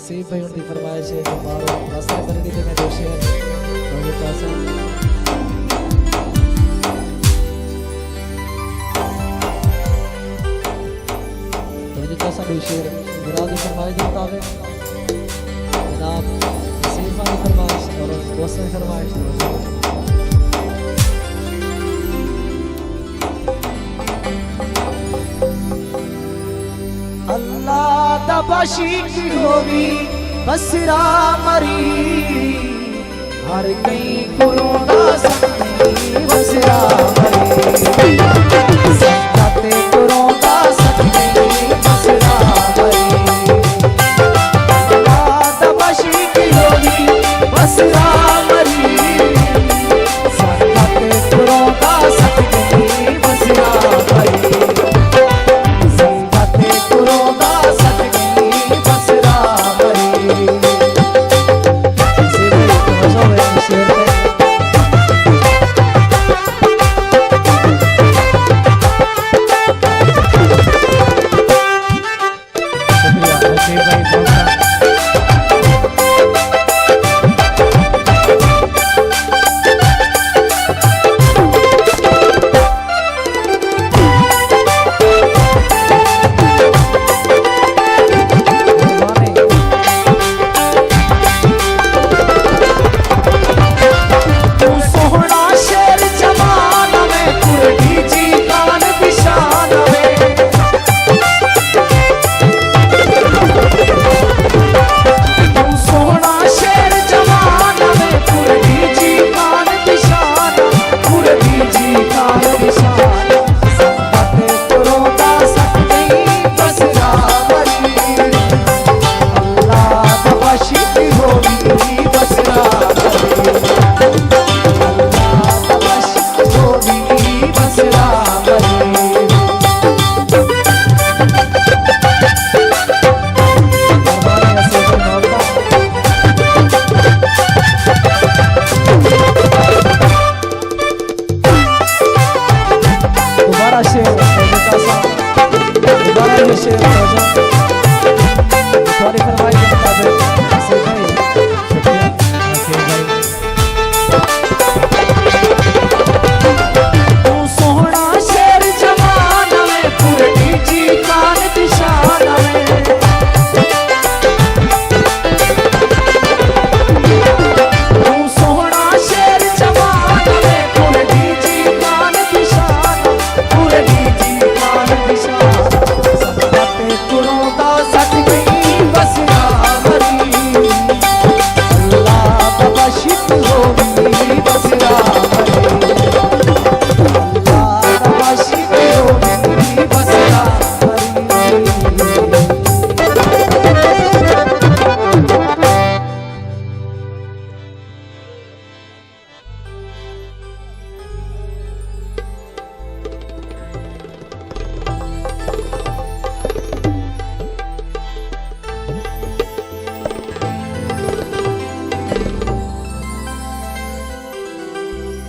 नसीब भाई उनकी फरमाइश है कि मारो रास्ते कर दी मैं दो शेर तो पास तो जैसा दो शेर मुराद की फरमाइश के मुताबिक जनाब नसीब भाई की फरमाइश और दोस्तों की फरमाइश अल्लाह दबाशी की होगी बसरा मरी हर कई कुरों सकती बसरा मरी सकते कुरों सकती बसरा मरी अल्लाह दबाशी की होगी बसरा मरी सकते कुरों सकती बसरा मरी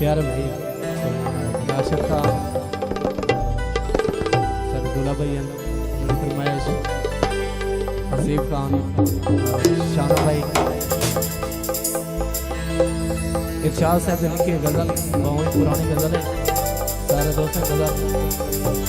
प्यारे भाई नासिर खान सरदुल्ला भाई फरमाइश हसीब खान शाना भाई इरशाद साहब ने लिखी गज़ल बहुत पुरानी गज़ल है सारे दोस्तों गज़ल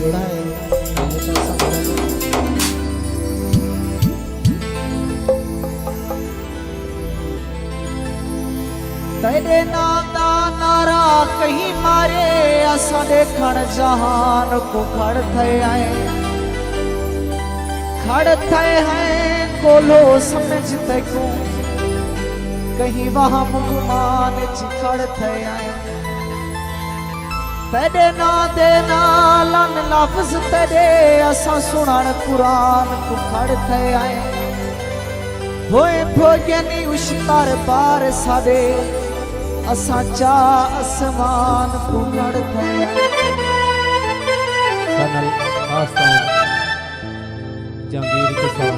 जोड़ा है तेरे नाम दा नारा कहीं मारे असा देखण जहान को खड़ थे आए खड़ थे हैं कोलो समझते को कहीं वहां मुगमान खड़ थे आए तेरे ना दे नालन लफ्ज तेरे असा सुनन कुरान को खड़ थे आए होए भोजनी उश्तर पार सादे असा चा आसमान को खड़ थे आए सनल आस्तान जहांगीर किसान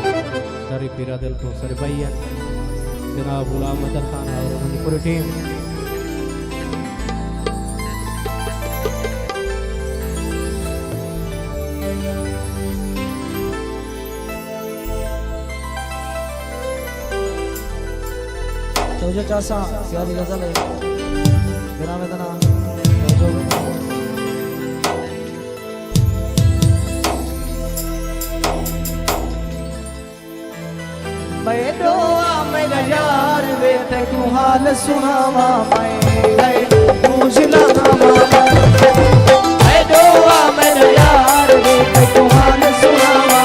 dari Pira Del को सरबैया जनाब गुलाम मदन खान और उनकी पूरी टीम तवज्जो चासा सियादी गजल है बिना वेदना मैं दुआ में यार वे तू हाल सुनावा मैं पूछला मैं दुआ में यार वे तू हाल सुनावा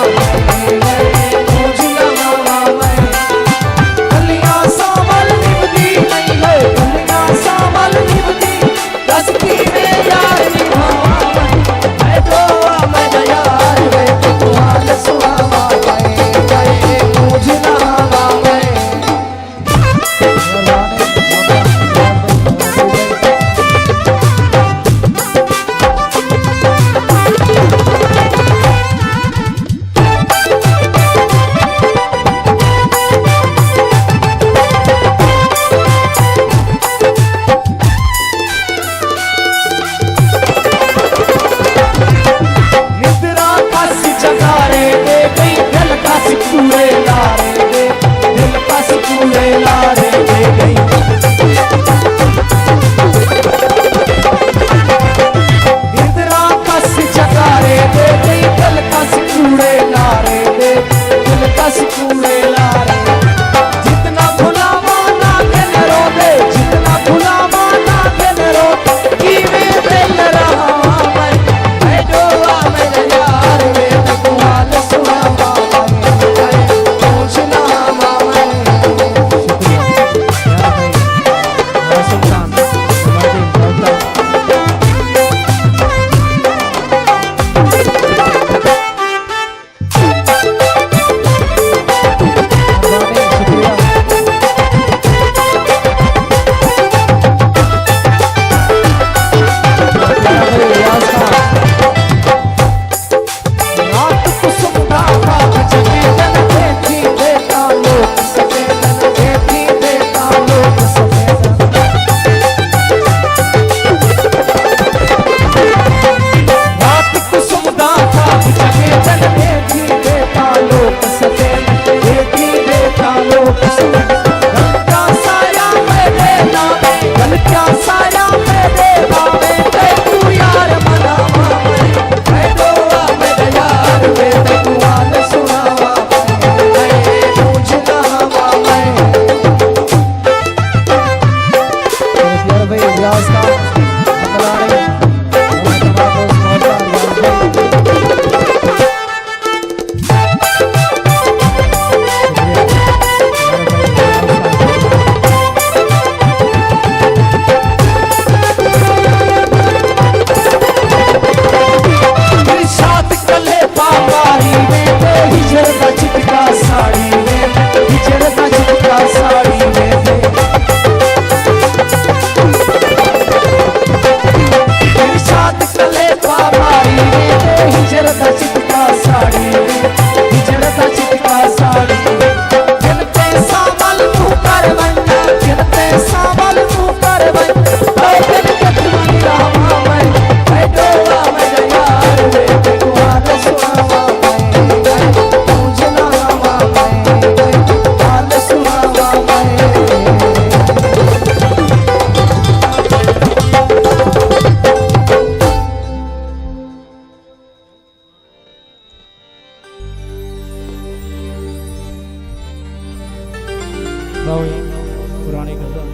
पुरानी गजल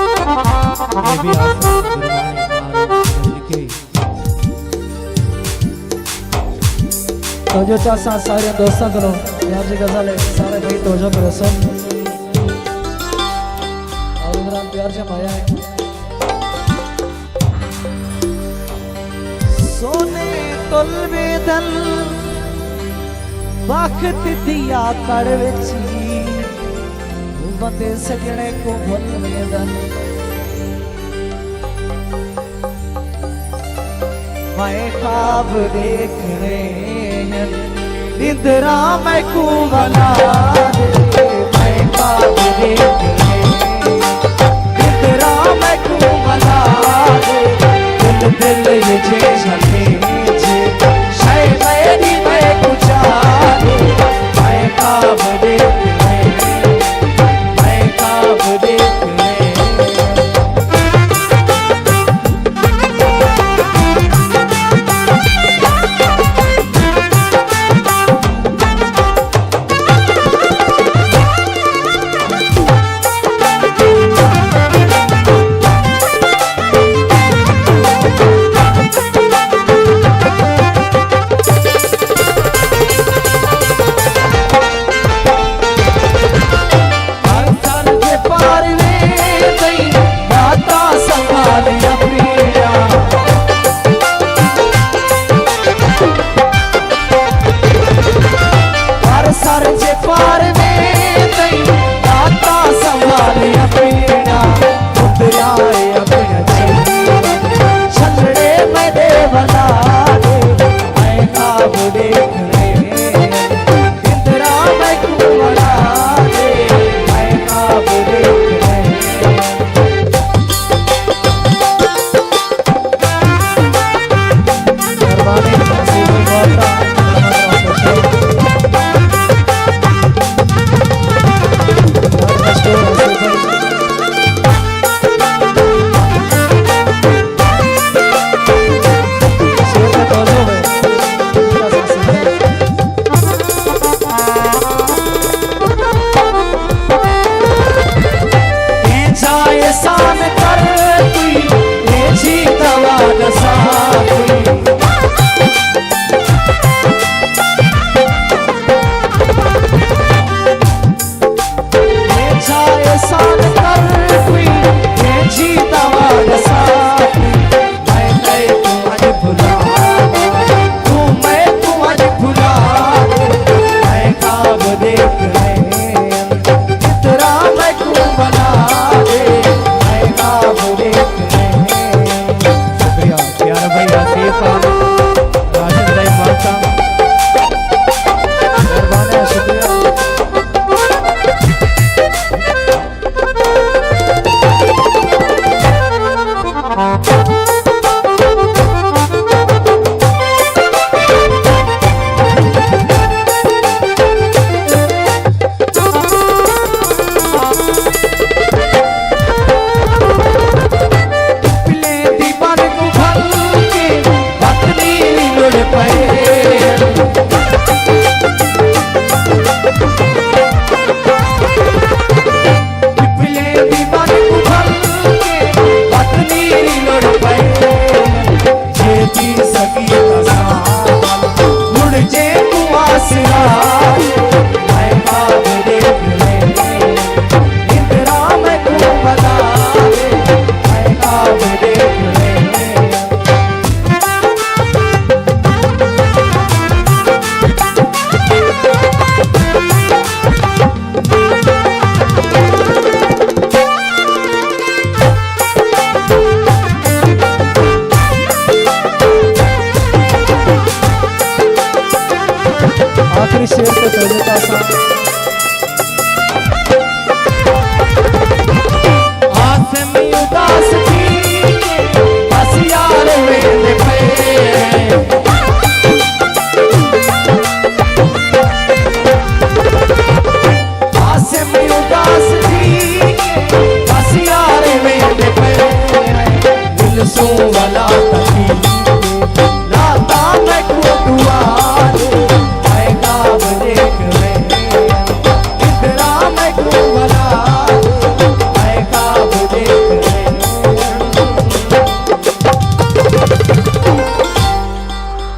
ये भी लिखी तो जो चासा सारे दोस्तों करो यार जी गजल है सारे भाई तोजो करो सब और इमरान प्यार से माया है सोने तुलवे दल वक्त दिया कर विची बते सजने को भुलवे दल मैं ख्वाब देखने हैं निद्रा मैं को बना दे मैं ख्वाब देखने